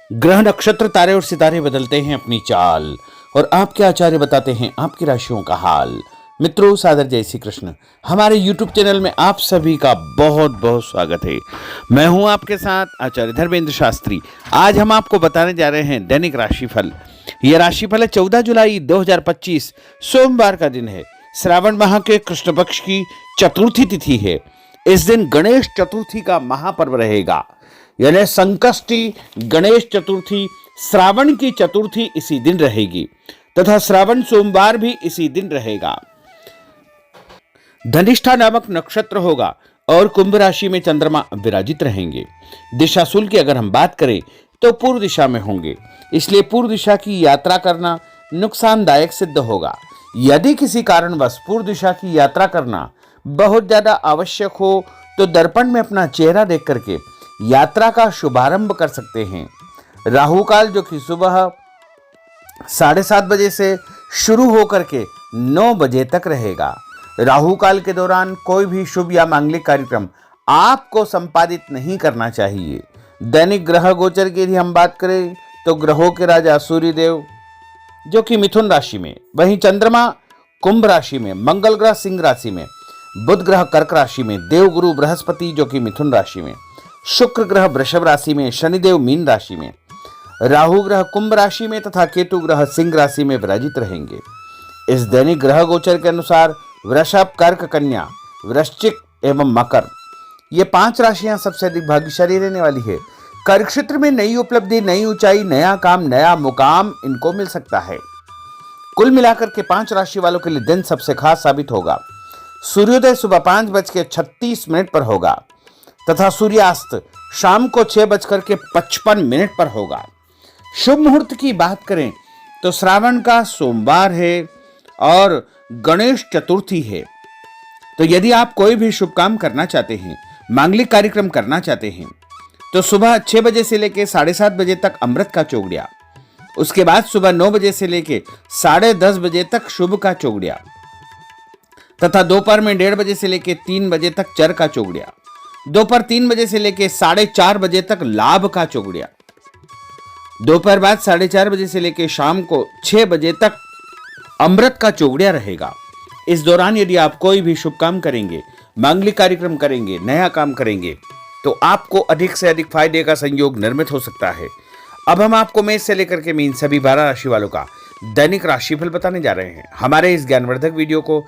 ग्रह नक्षत्र तारे और सितारे बदलते हैं अपनी चाल और आपके आचार्य बताते हैं आपकी राशियों का हाल। मित्रों, सादर जय श्री कृष्ण। हमारे YouTube चैनल में आप सभी का बहुत बहुत स्वागत है। मैं हूं आपके साथ आचार्य धर्मेंद्र शास्त्री। आज हम आपको बताने जा रहे हैं दैनिक राशिफल। यह राशिफल है 14 जुलाई 2025 सोमवार का दिन है। श्रावण माह के कृष्ण पक्ष की चतुर्थी तिथि है। इस दिन गणेश चतुर्थी का महापर्व रहेगा, यानी संकष्टी गणेश चतुर्थी, श्रावण की चतुर्थी इसी दिन रहेगी तथा श्रावण सोमवार भी इसी दिन रहेगा। धनिष्ठा नामक नक्षत्र होगा और कुंभ राशि में चंद्रमा विराजित रहेंगे। दिशाशूल की अगर हम बात करें तो पूर्व दिशा में होंगे, इसलिए पूर्व दिशा की यात्रा करना नुकसानदायक सिद्ध होगा। यदि किसी कारणवश पूर्व दिशा की यात्रा करना बहुत ज्यादा आवश्यक हो तो दर्पण में अपना चेहरा देख करके यात्रा का शुभारंभ कर सकते हैं। राहु काल जो कि सुबह 7:30 बजे से शुरू होकर के 9 बजे तक रहेगा। राहु काल के दौरान कोई भी शुभ या मांगलिक कार्यक्रम आपको संपादित नहीं करना चाहिए। दैनिक ग्रह गोचर की यदि हम बात करें तो ग्रहों के राजा सूर्यदेव जो कि मिथुन राशि में, वहीं चंद्रमा कुंभ राशि में, मंगल ग्रह सिंह राशि में, बुध ग्रह कर्क राशि में, देवगुरु बृहस्पति जो कि मिथुन राशि में, शुक्र ग्रह वृषभ राशि में, शनिदेव मीन राशि में, राहु ग्रह कुंभ राशि में तथा केतु ग्रह सिंह राशि में विराजित रहेंगे। इस दैनिक ग्रह गोचर के अनुसार वृषभ, कर्क, कन्या, वृश्चिक एवं मकर, ये 5 राशियां सबसे अधिक भाग्यशाली रहने वाली है। कार्य क्षेत्र में नई उपलब्धि, नई ऊंचाई, नया काम, नया मुकाम इनको मिल सकता है। कुल मिलाकर के 5 राशि वालों के लिए दिन सबसे खास साबित होगा। सूर्योदय सुबह 5:36 पर होगा तथा सूर्यास्त शाम को 6:55 पर होगा। शुभ मुहूर्त की बात करें तो श्रावण का सोमवार है और गणेश चतुर्थी है। तो यदि आप कोई भी शुभ काम करना चाहते हैं, मांगलिक कार्यक्रम करना चाहते हैं, तो सुबह 6 बजे से लेकर 7:30 बजे तक अमृत का चौगड़िया, उसके बाद सुबह 9 बजे से लेकर 10:30 बजे तक शुभ का चौगड़िया तथा दोपहर में 1:30 बजे से लेकर 3 बजे तक चर का चौगड़िया, दोपहर 3 बजे से लेकर 4:30 बजे तक लाभ का चौगड़िया, दोपहर बाद 4:30 बजे से लेकर शाम को 6 बजे तक अमृत का चौगड़िया रहेगा। इस दौरान यदि आप कोई भी शुभ काम करेंगे, मांगलिक कार्यक्रम करेंगे, नया काम करेंगे, तो आपको अधिक से अधिक फायदे का संयोग निर्मित हो सकता है। अब हम आपको मेष से लेकर के मीन सभी 12 राशि वालों का दैनिक राशिफल बताने जा रहे हैं। हमारे इस ज्ञानवर्धक वीडियो को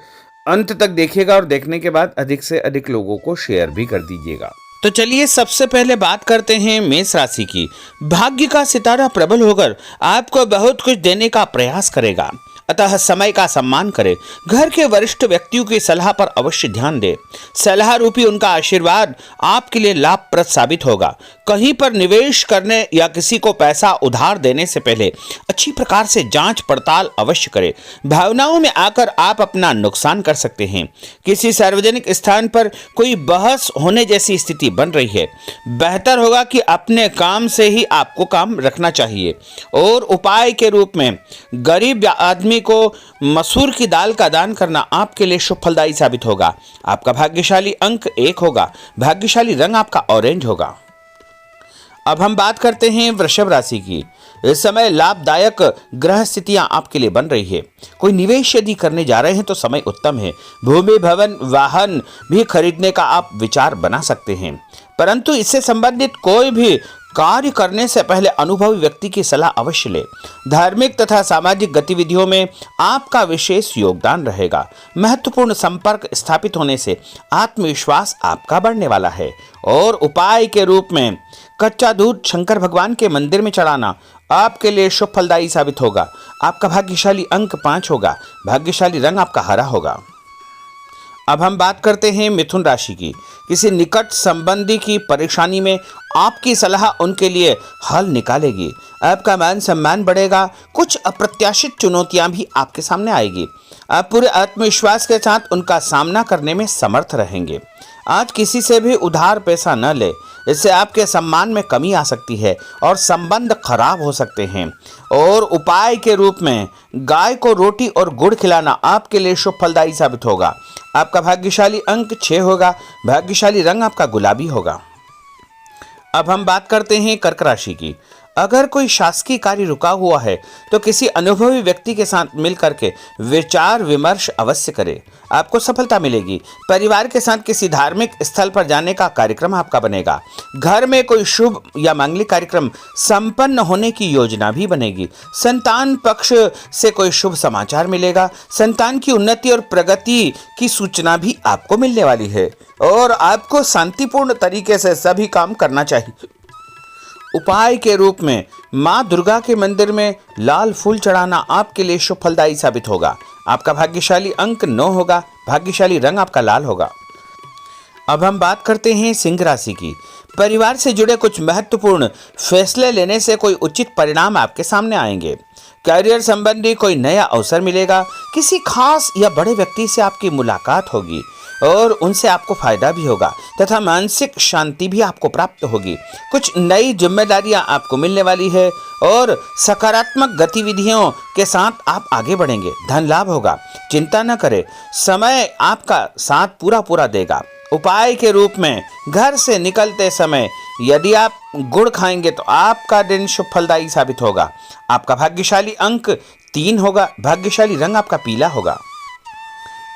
अंत तक देखिएगा और देखने के बाद अधिक से अधिक लोगों को शेयर भी कर दीजिएगा। तो चलिए सबसे पहले बात करते हैं मेष राशि की। भाग्य का सितारा प्रबल होकर आपको बहुत कुछ देने का प्रयास करेगा, अतः समय का सम्मान करें। घर के वरिष्ठ व्यक्तियों की सलाह पर अवश्य ध्यान दें। सलाह रूपी उनका आशीर्वाद आपके लिए लाभप्रद साबित होगा। कहीं पर निवेश करने या किसी को पैसा उधार देने से पहले अच्छी प्रकार से जांच पड़ताल अवश्य करें। भावनाओं में आकर आप अपना नुकसान कर सकते हैं। किसी सार्वजनिक स्थान पर कोई बहस होने जैसी स्थिति बन रही है। बेहतर होगा कि अपने काम से ही आपको काम रखना चाहिए। और उपाय के रूप में गरीब आदमी को मसूर की दाल का दान करना आपके लिए शुभ फलदायी साबित होगा। आपका भाग्यशाली अंक 1 होगा। भाग्यशाली रंग आपका ऑरेंज होगा। अब हम बात करते हैं वृषभ राशि की। इस समय लाभदायक ग्रह स्थितियां आपके लिए बन रही है। कोई निवेश यदि करने जा रहे हैं तो समय उत्तम है। भूमि, भवन, वाहन भी खरीदने का आप विचार बना सकते हैं, परंतु इससे संबंधित कोई भी कार्य करने से पहले अनुभवी व्यक्ति की सलाह अवश्य ले। धार्मिक तथा सामाजिक गतिविधियों में आपका विशेष योगदान रहेगा। महत्वपूर्ण संपर्क स्थापित होने से आत्मविश्वास आपका बढ़ने वाला है। और उपाय के रूप में कच्चा दूध शंकर भगवान के मंदिर में चढ़ाना आपके लिए शुभ फलदायी साबित होगा। आपका भाग्यशाली अंक 5 होगा। भाग्यशाली रंग आपका हरा होगा। अब हम बात करते हैं मिथुन राशि की। किसी निकट संबंधी की परेशानी में आपकी सलाह उनके लिए हल निकालेगी। आपका मान सम्मान बढ़ेगा। कुछ अप्रत्याशित चुनौतियां भी आपके सामने आएगी। आप पूरे आत्मविश्वास के साथ उनका सामना करने में समर्थ रहेंगे। आज किसी से भी उधार पैसा न ले, इससे आपके सम्मान में कमी आ सकती है और संबंध खराब हो सकते हैं। और उपाय के रूप में गाय को रोटी और गुड़ खिलाना आपके लिए शुभ फलदायी साबित होगा। आपका भाग्यशाली अंक 6 होगा। भाग्यशाली रंग आपका गुलाबी होगा। अब हम बात करते हैं कर्क राशि की। अगर कोई शासकीय कार्य रुका हुआ है तो किसी अनुभवी व्यक्ति के साथ मिल करके विचार विमर्श अवश्य करें, आपको सफलता मिलेगी। परिवार के साथ किसी धार्मिक स्थल पर जाने का कार्यक्रम आपका बनेगा। घर में कोई शुभ या मांगलिक कार्यक्रम संपन्न होने की योजना भी बनेगी। संतान पक्ष से कोई शुभ समाचार मिलेगा। संतान की उन्नति और प्रगति की सूचना भी आपको मिलने वाली है और आपको शांतिपूर्ण तरीके से सभी काम करना चाहिए। उपाय के रूप में मां दुर्गा के मंदिर में लाल फूल चढ़ाना आपके लिए शुभ फलदायी साबित होगा। आपका भाग्यशाली अंक 9 होगा। भाग्यशाली रंग आपका लाल होगा। अब हम बात करते हैं सिंह राशि की। परिवार से जुड़े कुछ महत्वपूर्ण फैसले लेने से कोई उचित परिणाम आपके सामने आएंगे। करियर संबंधी कोई नया अवसर मिलेगा। किसी खास या बड़े व्यक्ति से आपकी मुलाकात होगी और उनसे आपको फायदा भी होगा तथा मानसिक शांति भी आपको प्राप्त होगी। कुछ नई जिम्मेदारियां आपको मिलने वाली है और सकारात्मक गतिविधियों के साथ आप आगे बढ़ेंगे। धन लाभ होगा। चिंता न करें, समय आपका साथ पूरा देगा। उपाय के रूप में घर से निकलते समय यदि आप गुड़ खाएंगे तो आपका दिन शुभ फलदायी साबित होगा। आपका भाग्यशाली अंक 3 होगा। भाग्यशाली रंग आपका पीला होगा।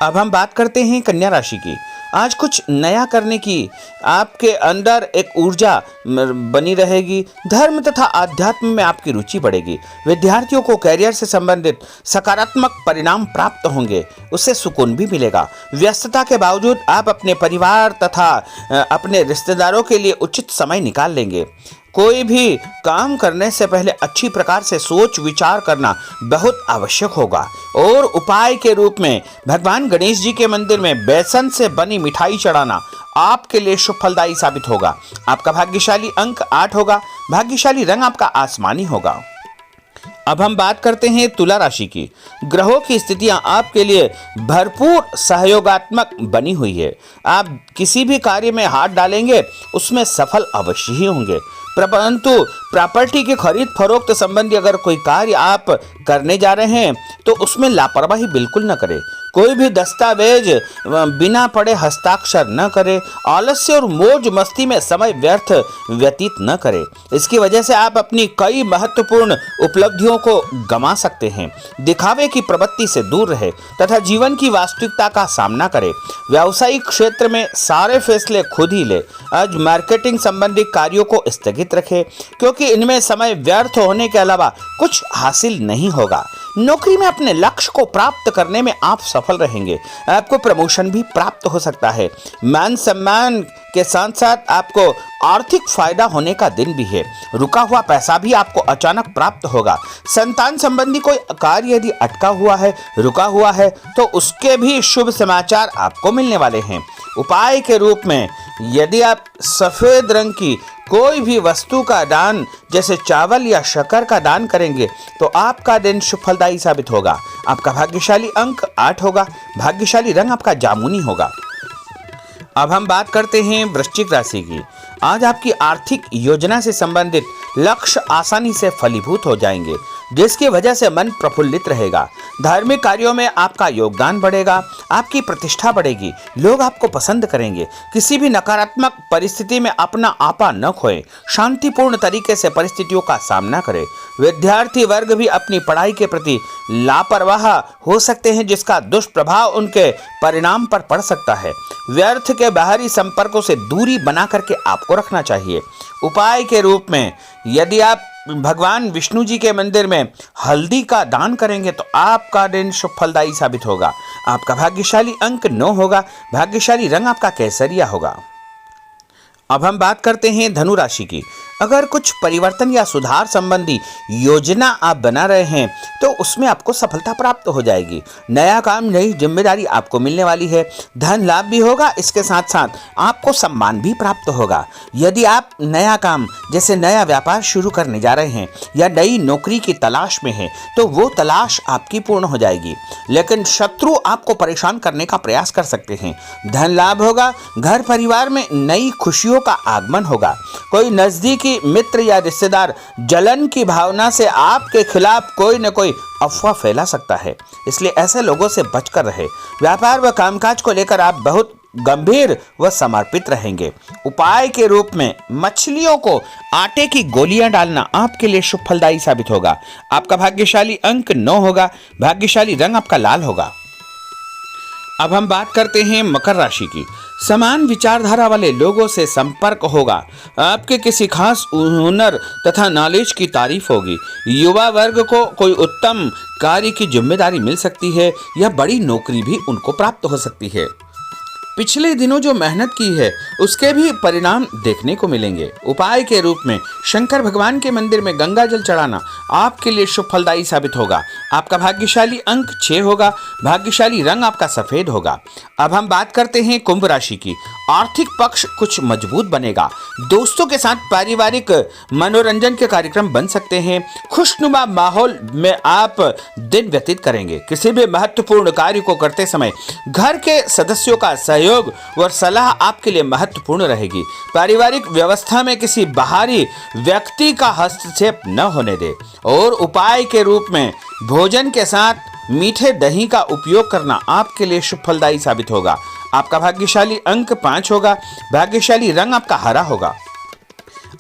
अब हम बात करते हैं कन्या राशि की। आज कुछ नया करने की आपके अंदर एक ऊर्जा बनी रहेगी। धर्म तथा आध्यात्म में आपकी रुचि बढ़ेगी। विद्यार्थियों को कैरियर से संबंधित सकारात्मक परिणाम प्राप्त होंगे, उससे सुकून भी मिलेगा। व्यस्तता के बावजूद आप अपने परिवार तथा अपने रिश्तेदारों के लिए उचित समय निकाल लेंगे। कोई भी काम करने से पहले अच्छी प्रकार से सोच विचार करना बहुत आवश्यक होगा और उपाय के रूप में भगवान गणेश जी के मंदिर में बेसन से बनी मिठाई चढ़ाना आपके लिए शुभ फलदायी साबित होगा। आपका भाग्यशाली अंक 8 होगा। भाग्यशाली रंग आपका आसमानी होगा। अब हम बात करते हैं तुला राशि की। ग्रहों की स्थितियां आपके लिए भरपूर सहयोगात्मक बनी हुई है। आप किसी भी कार्य में हाथ डालेंगे उसमें सफल अवश्य ही होंगे। परंतु प्रॉपर्टी की खरीद फरोख्त संबंधी अगर कोई कार्य आप करने जा रहे हैं तो उसमें लापरवाही बिल्कुल न करें। कोई भी दस्तावेज बिना पढ़े हस्ताक्षर न करें। आलस्य और मौज मस्ती में समय व्यर्थ व्यतीत न करें। इसकी वजह से आप अपनी कई महत्वपूर्ण उपलब्धियों को गंवा सकते हैं। दिखावे की प्रवृत्ति से दूर रहे तथा जीवन की वास्तविकता का सामना करें। व्यावसायिक क्षेत्र में सारे फैसले खुद ही ले। आज मार्केटिंग संबंधी कार्यों को स्थगित रखें क्योंकि इनमें समय व्यर्थ होने के अलावा कुछ हासिल नहीं होगा। नौकरी में अपने लक्ष्य को प्राप्त करने में आप सफल रहेंगे। आपको प्रमोशन भी प्राप्त हो सकता है। मान सम्मान के साथ साथ आपको आर्थिक फायदा होने का दिन भी है। रुका हुआ पैसा भी आपको अचानक प्राप्त होगा। संतान संबंधी कोई कार्य यदि अटका हुआ है, रुका हुआ है तो उसके भी शुभ समाचार आपको मिलने वाले हैं। उपाय के रूप में यदि आप सफेद रंग की कोई भी वस्तु का दान जैसे चावल या शक्कर का दान करेंगे तो आपका दिन शुभ फलदायी साबित होगा। आपका भाग्यशाली अंक 8 होगा। भाग्यशाली रंग आपका जामुनी होगा। अब हम बात करते हैं वृश्चिक राशि की। आज आपकी आर्थिक योजना से संबंधित लक्ष्य आसानी से फलीभूत हो जाएंगे जिसकी वजह से मन प्रफुल्लित रहेगा। धार्मिक कार्यों में आपका योगदान बढ़ेगा। आपकी प्रतिष्ठा बढ़ेगी। लोग आपको पसंद करेंगे। किसी भी नकारात्मक परिस्थिति में अपना आपा न खोएं। शांतिपूर्ण तरीके से परिस्थितियों का सामना करें। विद्यार्थी वर्ग भी अपनी पढ़ाई के प्रति लापरवाह हो सकते हैं जिसका दुष्प्रभाव उनके परिणाम पर पड़ सकता है। व्यर्थ के बाहरी संपर्कों से दूरी बना करके आपको रखना चाहिए। उपाय के रूप में यदि आप भगवान विष्णु जी के मंदिर में हल्दी का दान करेंगे तो आपका दिन शुभ फलदायी साबित होगा। आपका भाग्यशाली अंक 9 होगा। भाग्यशाली रंग आपका केसरिया होगा। अब हम बात करते हैं धनु राशि की। अगर कुछ परिवर्तन या सुधार संबंधी योजना आप बना रहे हैं तो उसमें आपको सफलता प्राप्त हो जाएगी। नया काम, नई जिम्मेदारी आपको मिलने वाली है। धन लाभ भी होगा। इसके साथ साथ आपको सम्मान भी प्राप्त होगा। यदि आप नया काम जैसे नया व्यापार शुरू करने जा रहे हैं या नई नौकरी की तलाश में हैं तो वो तलाश आपकी पूर्ण हो जाएगी। लेकिन शत्रु आपको परेशान करने का प्रयास कर सकते हैं। धन लाभ होगा। घर परिवार में नई खुशियों का आगमन होगा। कोई नजदीकी मित्र या रिश्तेदार जलन की भावना से आपके खिलाफ कोई न कोई अफवाह फैला सकता है, इसलिए ऐसे लोगों से बचकर रहे। व्यापार व कामकाज को लेकर आप बहुत गंभीर व समर्पित रहेंगे। उपाय के रूप में मछलियों को आटे की गोलियां डालना आपके लिए शुभ फलदायी साबित होगा। आपका भाग्यशाली अंक 9 होगा। भाग्यशाली रंग आपका लाल होगा। अब हम बात करते हैं मकर राशि की। समान विचारधारा वाले लोगों से संपर्क होगा। आपके किसी खास हुनर तथा नॉलेज की तारीफ होगी। युवा वर्ग को कोई उत्तम कार्य की जिम्मेदारी मिल सकती है या बड़ी नौकरी भी उनको प्राप्त हो सकती है। पिछले दिनों जो मेहनत की है उसके भी परिणाम देखने को मिलेंगे। उपाय के रूप में शंकर भगवान के मंदिर में गंगा जल चढ़ाना आपके लिए शुभ फलदायी साबित होगा। आपका भाग्यशाली अंक 6 होगा। भाग्यशाली रंग आपका सफेद होगा। अब हम बात करते हैं कुंभ राशि की। आर्थिक पक्ष कुछ मजबूत बनेगा। दोस्तों के साथ पारिवारिक मनोरंजन के कार्यक्रम बन सकते हैं। खुशनुमा माहौल में आप दिन व्यतीत करेंगे। किसी भी महत्वपूर्ण कार्य को करते समय घर के सदस्यों का सहयोग व सलाह आपके लिए महत्वपूर्ण रहेगी। पारिवारिक व्यवस्था में किसी बाहरी व्यक्ति का हस्तक्षेप न होने दे। और उपाय के रूप में भोजन के साथ मीठे दही का उपयोग करना आपके लिए शुभ फलदायी साबित होगा। आपका भाग्यशाली अंक 5 होगा। भाग्यशाली रंग आपका हरा होगा।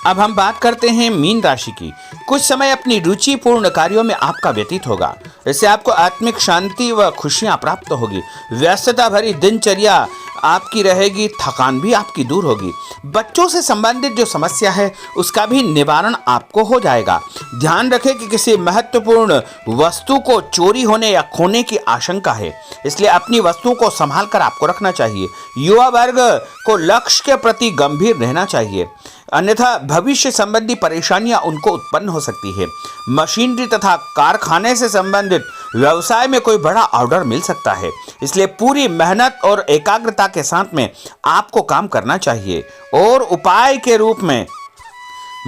अब हम बात करते हैं मीन राशि की। कुछ समय अपनी रुचिपूर्ण कार्यों में आपका व्यतीत होगा। इससे आपको आत्मिक शांति व खुशियां प्राप्त होगी। व्यस्तता भरी दिनचर्या आपकी रहेगी। थकान भी आपकी दूर होगी। बच्चों से संबंधित जो समस्या है उसका भी निवारण आपको हो जाएगा। ध्यान रखें कि किसी महत्वपूर्ण वस्तु को चोरी होने या खोने की आशंका है, इसलिए अपनी वस्तुओं को संभाल कर आपको रखना चाहिए। युवा वर्ग को लक्ष्य के प्रति गंभीर रहना चाहिए, अन्यथा भविष्य संबंधी परेशानियां उनको उत्पन्न हो सकती है। मशीनरी तथा कारखाने से संबंधित व्यवसाय में कोई बड़ा ऑर्डर मिल सकता है, इसलिए पूरी मेहनत और एकाग्रता के साथ में आपको काम करना चाहिए। और उपाय के रूप में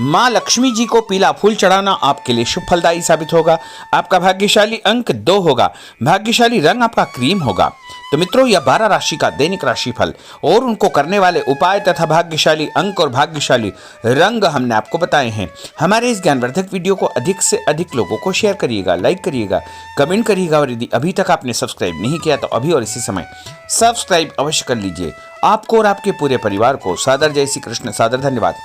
माँ लक्ष्मी जी को पीला फूल चढ़ाना आपके लिए शुभ फलदायी साबित होगा। आपका भाग्यशाली अंक 2 होगा। भाग्यशाली रंग आपका क्रीम होगा। तो मित्रों, यह 12 राशि का दैनिक राशिफल और उनको करने वाले उपाय तथा भाग्यशाली अंक और भाग्यशाली रंग हमने आपको बताए हैं। हमारे इस ज्ञानवर्धक वीडियो को अधिक से अधिक लोगों को शेयर करिएगा, लाइक करिएगा, कमेंट करिएगा और यदि अभी तक आपने सब्सक्राइब नहीं किया तो अभी और इसी समय सब्सक्राइब अवश्य कर लीजिए। आपको और आपके पूरे परिवार को सादर जय श्री कृष्ण, सादर धन्यवाद।